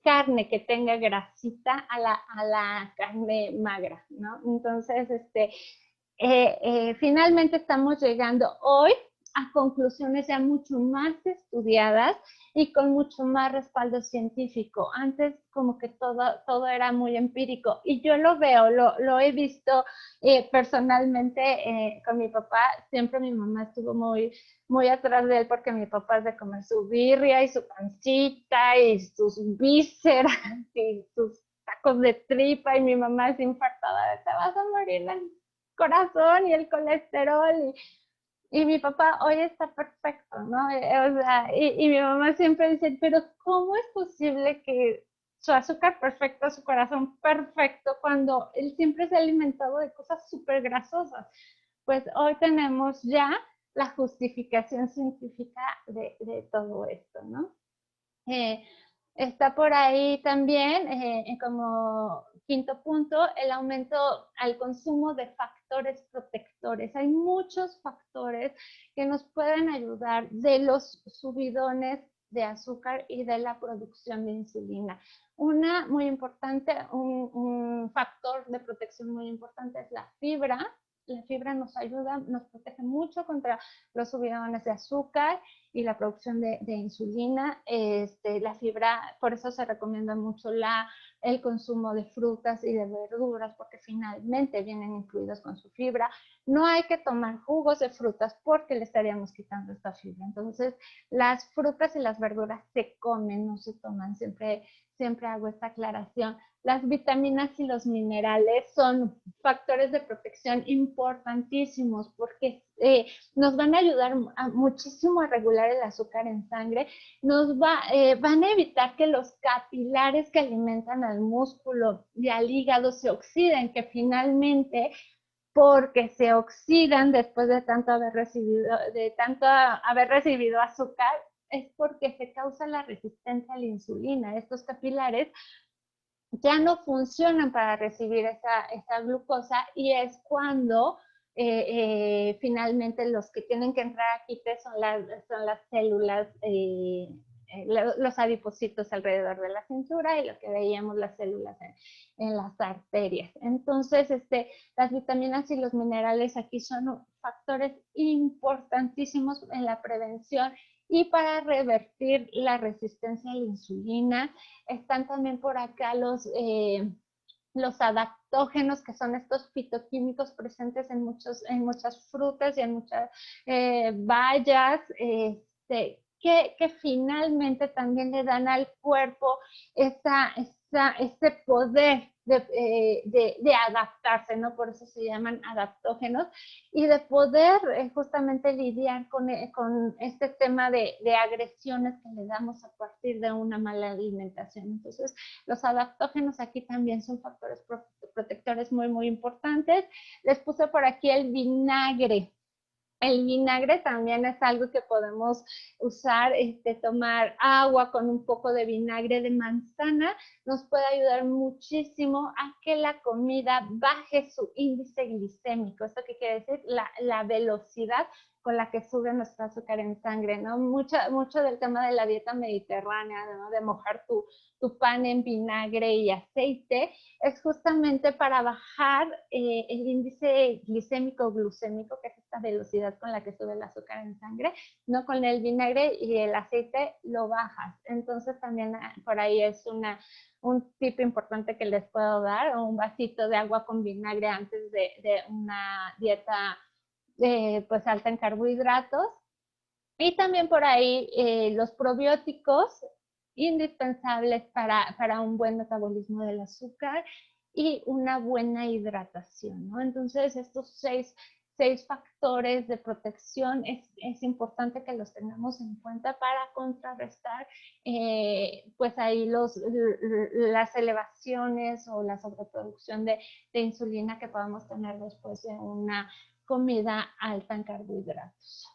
carne que tenga grasita a la carne magra, ¿no? Entonces, finalmente estamos llegando hoy a conclusiones ya mucho más estudiadas y con mucho más respaldo científico. Antes como que todo era muy empírico y yo lo veo, lo he visto personalmente con mi papá. Siempre mi mamá estuvo muy atrás de él porque mi papá es de comer su birria y su pancita y sus vísceras y sus tacos de tripa, y mi mamá es infartada de te vas a morir del corazón y el colesterol, y mi papá hoy está perfecto, ¿no? O sea, y mi mamá siempre dice, pero ¿cómo es posible que su azúcar perfecto, su corazón perfecto, cuando él siempre se ha alimentado de cosas súper grasosas? Pues hoy tenemos ya la justificación científica de todo esto, ¿no? Eh, Está por ahí también, como quinto punto, el aumento al consumo de factores protectores. Hay muchos factores que nos pueden ayudar de los subidones de azúcar y de la producción de insulina. Una muy importante, un factor de protección muy importante es la fibra. La fibra nos ayuda, nos protege mucho contra los subidones de azúcar y la producción de insulina. La fibra, por eso se recomienda mucho el consumo de frutas y de verduras, porque finalmente vienen incluidos con su fibra. No hay que tomar jugos de frutas porque le estaríamos quitando esta fibra. Entonces, las frutas y las verduras se comen, no se toman. Siempre hago esta aclaración. Las vitaminas y los minerales son factores de protección importantísimos porque nos van a ayudar muchísimo a regular el azúcar en sangre, van a evitar que los capilares que alimentan al músculo y al hígado se oxiden, que finalmente, porque se oxidan después de tanto haber recibido azúcar, es porque se causa la resistencia a la insulina. Estos capilares ya no funcionan para recibir esa glucosa, y es cuando finalmente los que tienen que entrar aquí son las células, los adipocitos alrededor de la cintura, y lo que veíamos, las células en las arterias. Entonces, las vitaminas y los minerales aquí son factores importantísimos en la prevención y para revertir la resistencia a la insulina. Están también por acá los adaptógenos, que son estos fitoquímicos presentes en muchas frutas y en muchas bayas, que finalmente también le dan al cuerpo ese poder de adaptarse, ¿no? Por eso se llaman adaptógenos, y de poder justamente lidiar con este tema de agresiones que le damos a partir de una mala alimentación. Entonces, los adaptógenos aquí también son factores protectores muy importantes. Les puse por aquí el vinagre. El vinagre también es algo que podemos usar, tomar agua con un poco de vinagre de manzana, nos puede ayudar muchísimo a que la comida baje su índice glicémico. ¿Esto qué quiere decir? La velocidad con la que sube nuestro azúcar en sangre, ¿no? Mucho del tema de la dieta mediterránea, ¿no? De mojar tu pan en vinagre y aceite, es justamente para bajar el índice glicémico glucémico, que es esta velocidad con la que sube el azúcar en sangre, no con el vinagre y el aceite lo bajas. Entonces también por ahí es un tip importante que les puedo dar, un vasito de agua con vinagre antes de una dieta pues alta en carbohidratos. Y también por ahí los probióticos indispensables para un buen metabolismo del azúcar y una buena hidratación, ¿no? Entonces, estos seis factores de protección es importante que los tengamos en cuenta para contrarrestar pues ahí las elevaciones o la sobreproducción de insulina que podamos tener después de una comida alta en carbohidratos.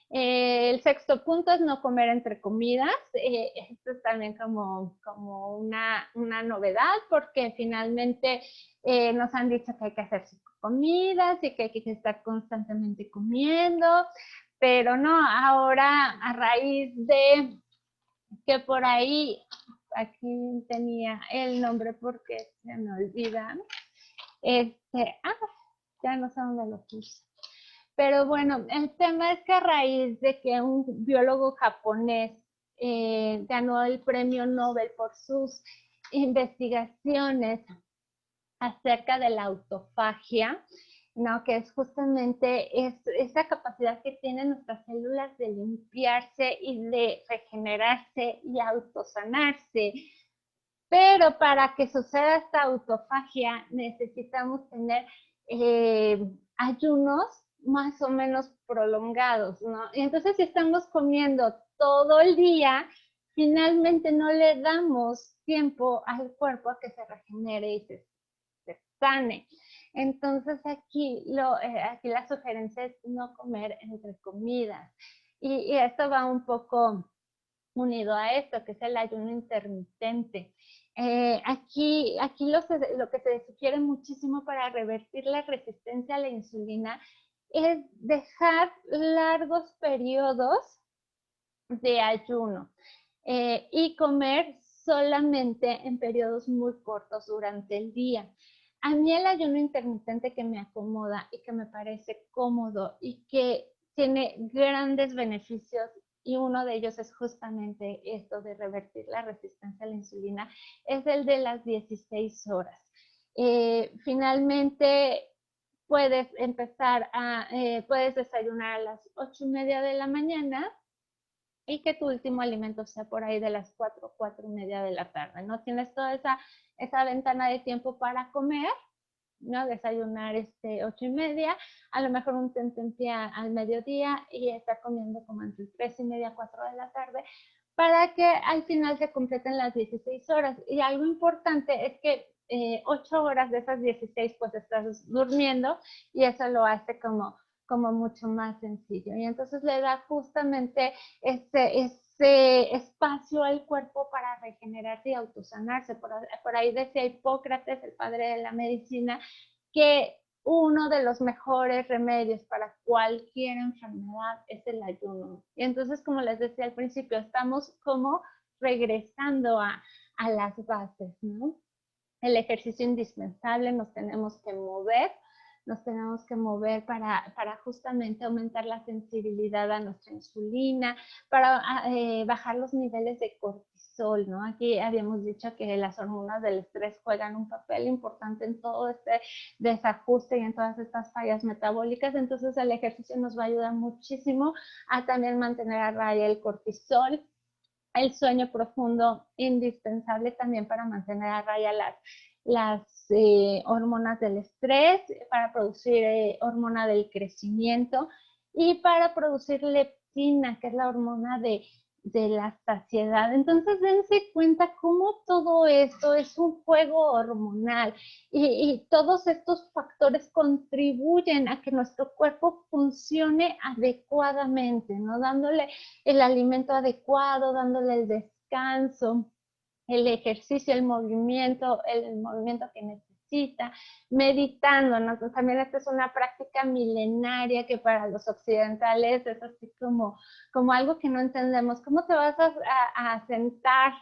El sexto punto es no comer entre comidas. Esto es también como una novedad, porque finalmente nos han dicho que hay que hacer 5 comidas y que hay que estar constantemente comiendo, pero no, ahora a raíz de que por ahí, aquí tenía el nombre porque se me olvida, ya no sé dónde lo puse. Pero bueno, el tema es que a raíz de que un biólogo japonés ganó el premio Nobel por sus investigaciones acerca de la autofagia, ¿no? Que es justamente esa capacidad que tienen nuestras células de limpiarse y de regenerarse y autosanarse. Pero para que suceda esta autofagia necesitamos tener ayunos más o menos prolongados, ¿no? Y entonces si estamos comiendo todo el día, finalmente no le damos tiempo al cuerpo a que se regenere y se sane. Entonces aquí la sugerencia es no comer entre comidas. Y esto va un poco unido a esto, que es el ayuno intermitente. Aquí lo que se sugiere muchísimo para revertir la resistencia a la insulina es dejar largos periodos de ayuno y comer solamente en periodos muy cortos durante el día. A mí el ayuno intermitente que me acomoda y que me parece cómodo y que tiene grandes beneficios, y uno de ellos es justamente esto de revertir la resistencia a la insulina, es el de las 16 horas. Finalmente puedes puedes desayunar a las 8:30 de la mañana y que tu último alimento sea por ahí de las 4:30 de la tarde, ¿no? Tienes toda esa ventana de tiempo para comer, ¿no? Desayunar 8:30, a lo mejor un tentempié al mediodía y estar comiendo como entre 3:30, 4 de la tarde, para que al final se completen las 16 horas. Y algo importante es que 8 horas de esas 16 pues estás durmiendo y eso lo hace como mucho más sencillo. Y entonces le da justamente ese espacio al cuerpo para regenerarse y autosanarse. Por ahí decía Hipócrates, el padre de la medicina, que uno de los mejores remedios para cualquier enfermedad es el ayuno. Y entonces, como les decía al principio, estamos como regresando a las bases, ¿no? El ejercicio indispensable, nos tenemos que mover para justamente aumentar la sensibilidad a nuestra insulina, para bajar los niveles de cortisol, ¿no? Aquí habíamos dicho que las hormonas del estrés juegan un papel importante en todo este desajuste y en todas estas fallas metabólicas, entonces el ejercicio nos va a ayudar muchísimo a también mantener a raya el cortisol. El sueño profundo, indispensable también para mantener a raya las hormonas del estrés, para producir hormona del crecimiento y para producir leptina, que es la hormona de la saciedad. Entonces dense cuenta cómo todo esto es un juego hormonal y todos estos factores contribuyen a que nuestro cuerpo funcione adecuadamente, ¿no? Dándole el alimento adecuado, dándole el descanso, el ejercicio, el movimiento que necesita, meditando, ¿no? Entonces, también esta es una práctica milenaria que para los occidentales es así como algo que no entendemos. ¿Cómo te vas a sentar?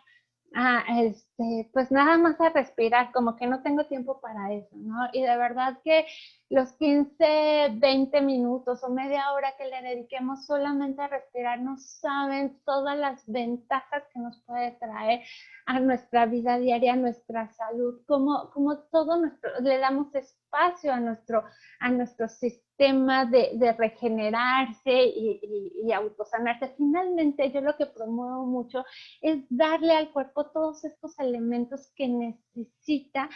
Pues nada más a respirar, como que no tengo tiempo para eso, ¿no? Y de verdad que los 15, 20 minutos o media hora que le dediquemos solamente a respirar, no saben todas las ventajas que nos puede traer a nuestra vida diaria, a nuestra salud, como todo le damos espacio a nuestro sistema de regenerarse y autosanarse. Finalmente, yo lo que promuevo mucho es darle al cuerpo todos estos elementos que necesita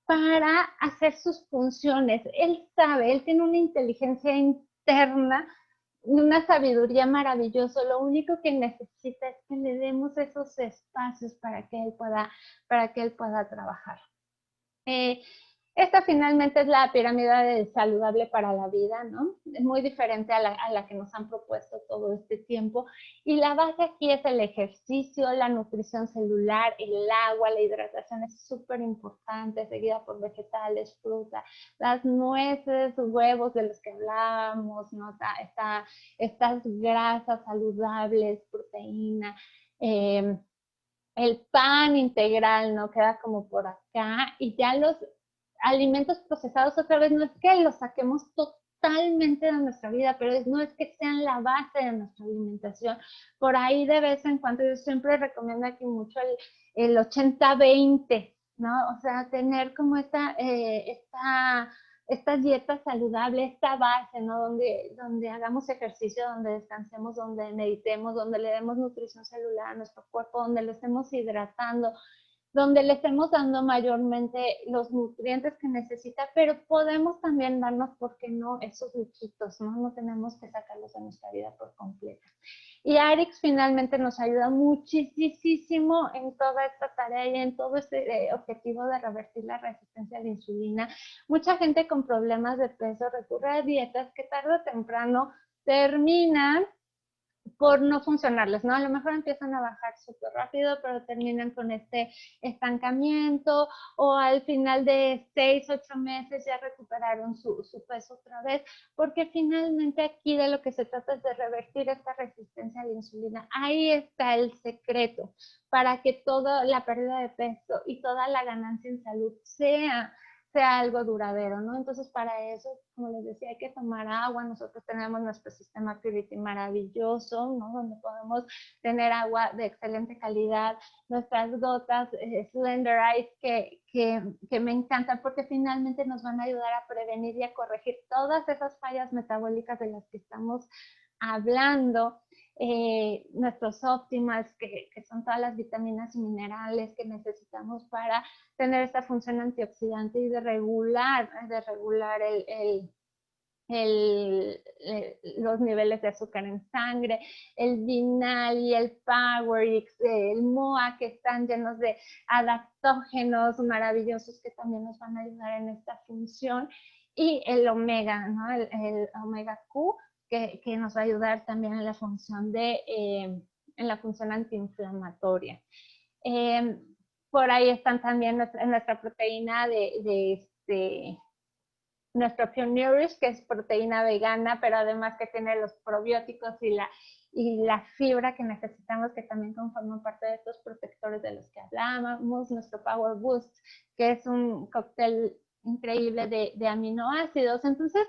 para hacer sus funciones. Él sabe, él tiene una inteligencia interna, una sabiduría maravillosa. Lo único que necesita es que le demos esos espacios para que él pueda trabajar. Esta finalmente es la pirámide saludable para la vida, ¿no? Es muy diferente a la que nos han propuesto todo este tiempo. Y la base aquí es el ejercicio, la nutrición celular, el agua, la hidratación es súper importante, seguida por vegetales, fruta, las nueces, huevos de los que hablábamos, ¿no? Estas grasas saludables, proteína, el pan integral, ¿no? Queda como por acá. Y ya los alimentos procesados, otra vez, no es que los saquemos totalmente de nuestra vida, pero no es que sean la base de nuestra alimentación. Por ahí de vez en cuando, yo siempre recomiendo aquí mucho el 80-20, ¿no? O sea, tener como esta dieta saludable, esta base, ¿no? Donde hagamos ejercicio, donde descansemos, donde meditemos, donde le demos nutrición celular a nuestro cuerpo, donde lo estemos hidratando, donde le estemos dando mayormente los nutrientes que necesita, pero podemos también darnos, ¿por qué no?, esos lujitos, ¿no? No tenemos que sacarlos de nuestra vida por completo. Y Arix finalmente nos ayuda muchísimo en toda esta tarea y en todo este objetivo de revertir la resistencia a la insulina. Mucha gente con problemas de peso recurre a dietas que tarde o temprano terminan por no funcionarles, ¿no? A lo mejor empiezan a bajar súper rápido, pero terminan con este estancamiento o al final de 6, 8 meses ya recuperaron su peso otra vez, porque finalmente aquí de lo que se trata es de revertir esta resistencia a la insulina. Ahí está el secreto para que toda la pérdida de peso y toda la ganancia en salud sea algo duradero, ¿no? Entonces, para eso, como les decía, hay que tomar agua. Nosotros tenemos nuestro sistema Purity maravilloso, ¿no? Donde podemos tener agua de excelente calidad, nuestras gotas Slender Ice que me encantan porque finalmente nos van a ayudar a prevenir y a corregir todas esas fallas metabólicas de las que estamos hablando. Nuestros óptimos, que son todas las vitaminas y minerales que necesitamos para tener esta función antioxidante y de regular los niveles de azúcar en sangre, el Vinal y el Powerix, el MOA, que están llenos de adaptógenos maravillosos que también nos van a ayudar en esta función, y el omega, ¿no? El omega Q, que nos va a ayudar también en la función en la función antiinflamatoria. Por ahí están también nuestra proteína nuestro Pure que es proteína vegana, pero además que tiene los probióticos y la fibra que necesitamos, que también conforman parte de estos protectores de los que hablábamos, nuestro Power Boost, que es un cóctel increíble de aminoácidos. Entonces,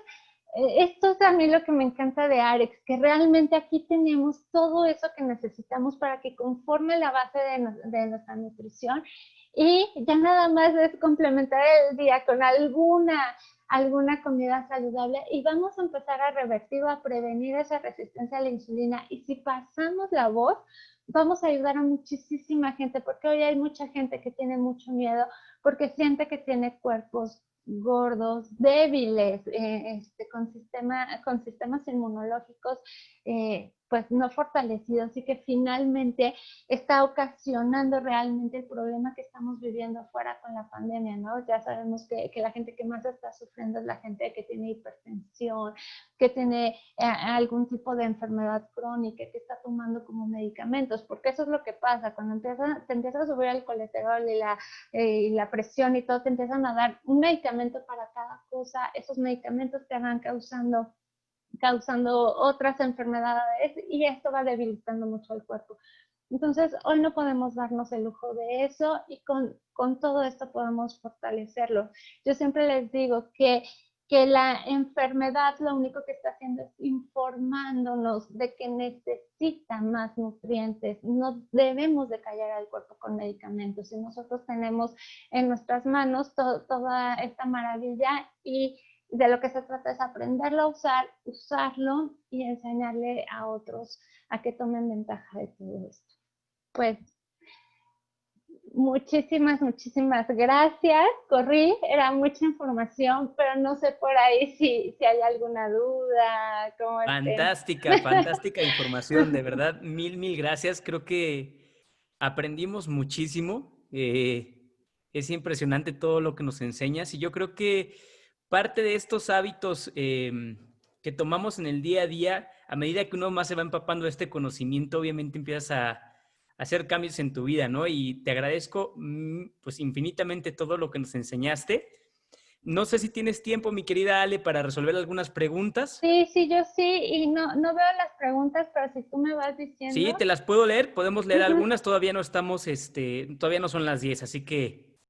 esto es a mí lo que me encanta de Arex, que realmente aquí tenemos todo eso que necesitamos para que conforme la base de nuestra nutrición, y ya nada más es complementar el día con alguna comida saludable y vamos a empezar a revertir o a prevenir esa resistencia a la insulina. Y si pasamos la voz, vamos a ayudar a muchísima gente, porque hoy hay mucha gente que tiene mucho miedo porque siente que tiene cuerpos gordos, débiles, con sistemas inmunológicos pues no fortalecidos y que finalmente está ocasionando realmente el problema que estamos viviendo afuera con la pandemia, ¿no? Ya sabemos que la gente que más está sufriendo es la gente que tiene hipertensión, que tiene algún tipo de enfermedad crónica, que está tomando como medicamentos, porque eso es lo que pasa, cuando te empieza a subir el colesterol y la presión y todo, te empiezan a dar un medicamento para cada cosa, esos medicamentos te van causando otras enfermedades y esto va debilitando mucho el cuerpo. Entonces, hoy no podemos darnos el lujo de eso y con todo esto podemos fortalecerlo. Yo siempre les digo que la enfermedad lo único que está haciendo es informándonos de que necesita más nutrientes. No debemos de callar al cuerpo con medicamentos. Y nosotros tenemos en nuestras manos toda esta maravilla y de lo que se trata es aprenderlo a usar, usarlo y enseñarle a otros a que tomen ventaja de todo esto. Pues muchísimas gracias. Corrí, era mucha información, pero no sé por ahí si hay alguna duda, cómo estén. Fantástica información, de verdad, mil gracias. Creo que aprendimos muchísimo. Es impresionante todo lo que nos enseñas y yo creo que parte de estos hábitos que tomamos en el día a día, a medida que uno más se va empapando de este conocimiento, obviamente empiezas a hacer cambios en tu vida, ¿no? Y te agradezco pues infinitamente todo lo que nos enseñaste. No sé si tienes tiempo, mi querida Ale, para resolver algunas preguntas. Sí, yo sí, y no veo las preguntas, pero si tú me vas diciendo. Sí, te las puedo leer, podemos leer algunas, todavía no estamos, todavía no son las 10, así que